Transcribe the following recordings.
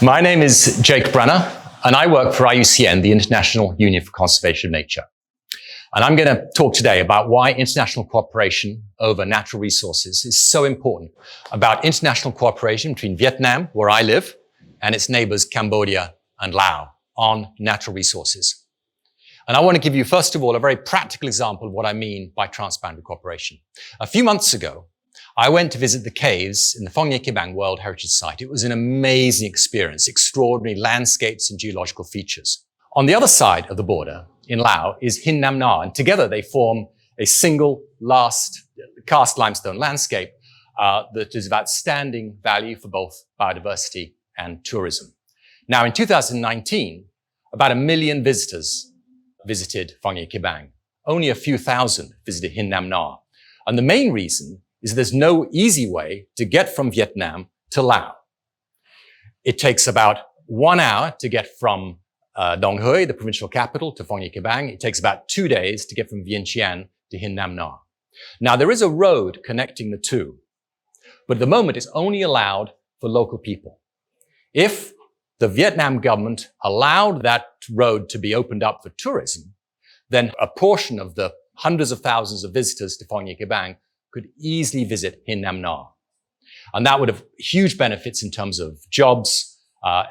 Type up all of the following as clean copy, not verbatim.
My name is Jake Brunner, and I work for IUCN, the International Union for Conservation of Nature. And I'm going to talk today about why international cooperation over natural resources is so important, about international cooperation between Vietnam, where I live, and its neighbors Cambodia and Laos on natural resources. And I want to give you, first of all, a very practical example of what I mean by transboundary cooperation. A few months ago, I went to visit the caves in the Phong Nha Ke Bang World Heritage Site. It was an amazing experience, extraordinary landscapes and geological features. On the other side of the border, in Laos, is Hin Nam Na, and together they form a single cast limestone landscape that is of outstanding value for both biodiversity and tourism. Now, in 2019, about 1 million visitors visited Phong Nha Ke Bang. Only a few thousand visited Hin Nam Na. And the main reason is there's no easy way to get from Vietnam to Laos. It takes about 1 hour to get from Dong Hoi, the provincial capital, to Phong Nha Ke Bang. It takes about 2 days to get from Vientiane to Hin Nam Na. Now, there is a road connecting the two, but at the moment it's only allowed for local people. If the Vietnam government allowed that road to be opened up for tourism, then a portion of the hundreds of thousands of visitors to Phong Nha Ke Bang could easily visit Hin Nam Na. And that would have huge benefits in terms of jobs,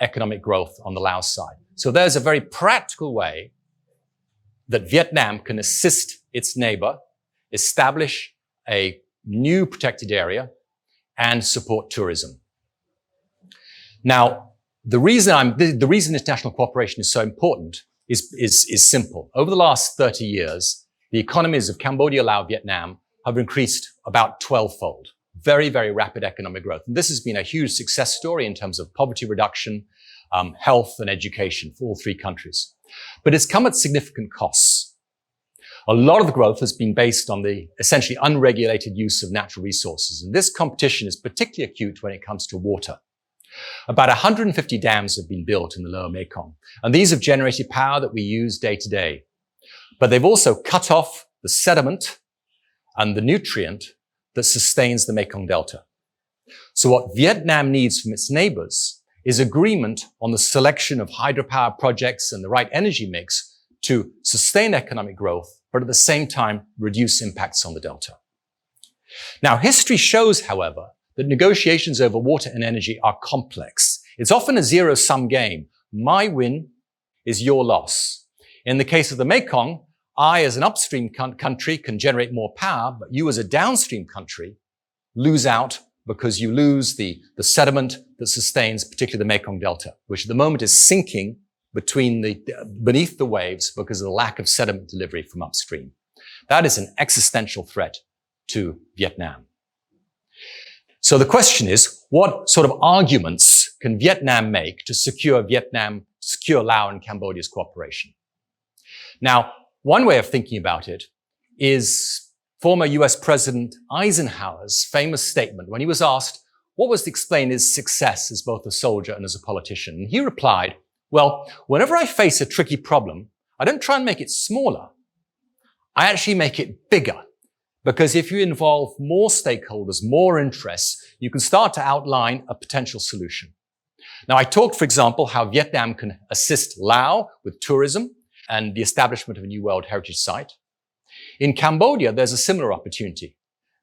economic growth on the Laos side. So there's a very practical way that Vietnam can assist its neighbor establish a new protected area and support tourism. Now, the reason international cooperation is so important is simple. Over the last 30 years, the economies of Cambodia, Laos, Vietnam have increased about 12-fold. Very, very rapid economic growth. And this has been a huge success story in terms of poverty reduction, health and education for all three countries. But it's come at significant costs. A lot of the growth has been based on the essentially unregulated use of natural resources. And this competition is particularly acute when it comes to water. About 150 dams have been built in the lower Mekong. And these have generated power that we use day to day. But they've also cut off the sediment and the nutrient that sustains the Mekong Delta. So what Vietnam needs from its neighbors is agreement on the selection of hydropower projects and the right energy mix to sustain economic growth, but at the same time reduce impacts on the Delta. Now, history shows, however, that negotiations over water and energy are complex. It's often a zero-sum game. My win is your loss. In the case of the Mekong, I, as an upstream country, can generate more power, but you, as a downstream country, lose out because you lose the sediment that sustains particularly the Mekong Delta, which at the moment is sinking beneath the waves because of the lack of sediment delivery from upstream. That is an existential threat to Vietnam. So the question is, what sort of arguments can Vietnam make to secure Laos and Cambodia's cooperation? Now, one way of thinking about it is former US President Eisenhower's famous statement when he was asked what was to explain his success as both a soldier and as a politician. And he replied, well, whenever I face a tricky problem, I don't try and make it smaller. I actually make it bigger. Because if you involve more stakeholders, more interests, you can start to outline a potential solution. Now, I talked, for example, how Vietnam can assist Laos with tourism and the establishment of a new World Heritage Site. In Cambodia, there's a similar opportunity.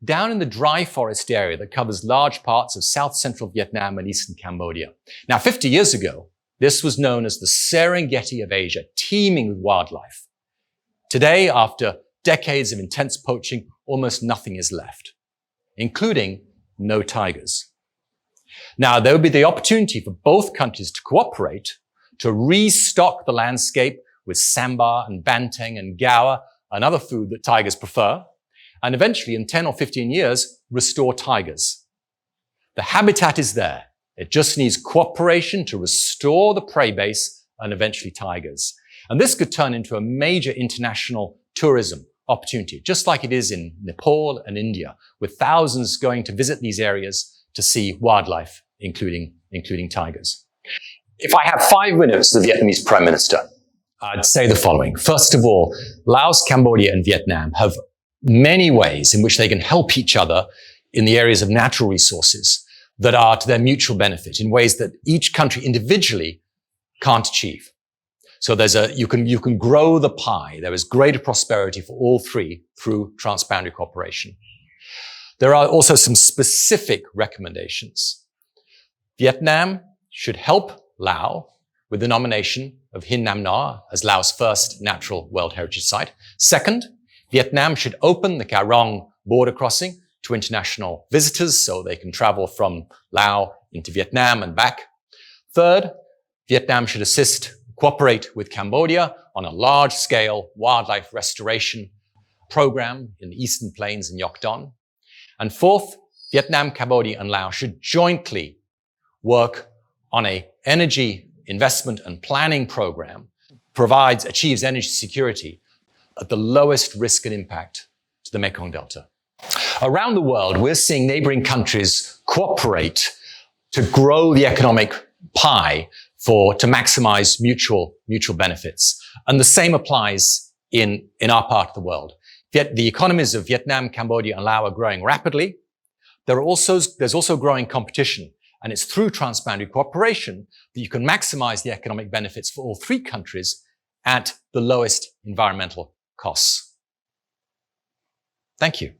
Down in the dry forest area that covers large parts of south-central Vietnam and eastern Cambodia. Now, 50 years ago, this was known as the Serengeti of Asia, teeming with wildlife. Today, after decades of intense poaching, almost nothing is left, including no tigers. Now, there will be the opportunity for both countries to cooperate to restock the landscape with sambar and banteng and gaur, another food that tigers prefer, and eventually in 10 or 15 years, restore tigers. The habitat is there. It just needs cooperation to restore the prey base and eventually tigers. And this could turn into a major international tourism opportunity, just like it is in Nepal and India, with thousands going to visit these areas to see wildlife, including tigers. If I have 5 minutes as the Vietnamese Prime Minister, I'd say the following. First of all, Laos, Cambodia, and Vietnam have many ways in which they can help each other in the areas of natural resources. that are to their mutual benefit in ways that each country individually can't achieve. So you can grow the pie. There is greater prosperity for all three through transboundary cooperation. There are also some specific recommendations. Vietnam should help Laos with the nomination of Hin Nam Na as Laos' first natural World Heritage Site. Second, Vietnam should open the Ca Rong border crossing to international visitors so they can travel from Laos into Vietnam and back. Third, Vietnam should cooperate with Cambodia on a large-scale wildlife restoration program in the Eastern Plains and Yok Don. And fourth, Vietnam, Cambodia, and Laos should jointly work on an energy investment and planning program achieves energy security at the lowest risk and impact to the Mekong Delta. Around the world, we're seeing neighboring countries cooperate to grow the economic pie to maximize mutual benefits. And the same applies in our part of the world. The economies of Vietnam, Cambodia, and Laos are growing rapidly. There's also growing competition, and it's through transboundary cooperation that you can maximize the economic benefits for all three countries at the lowest environmental costs. Thank you.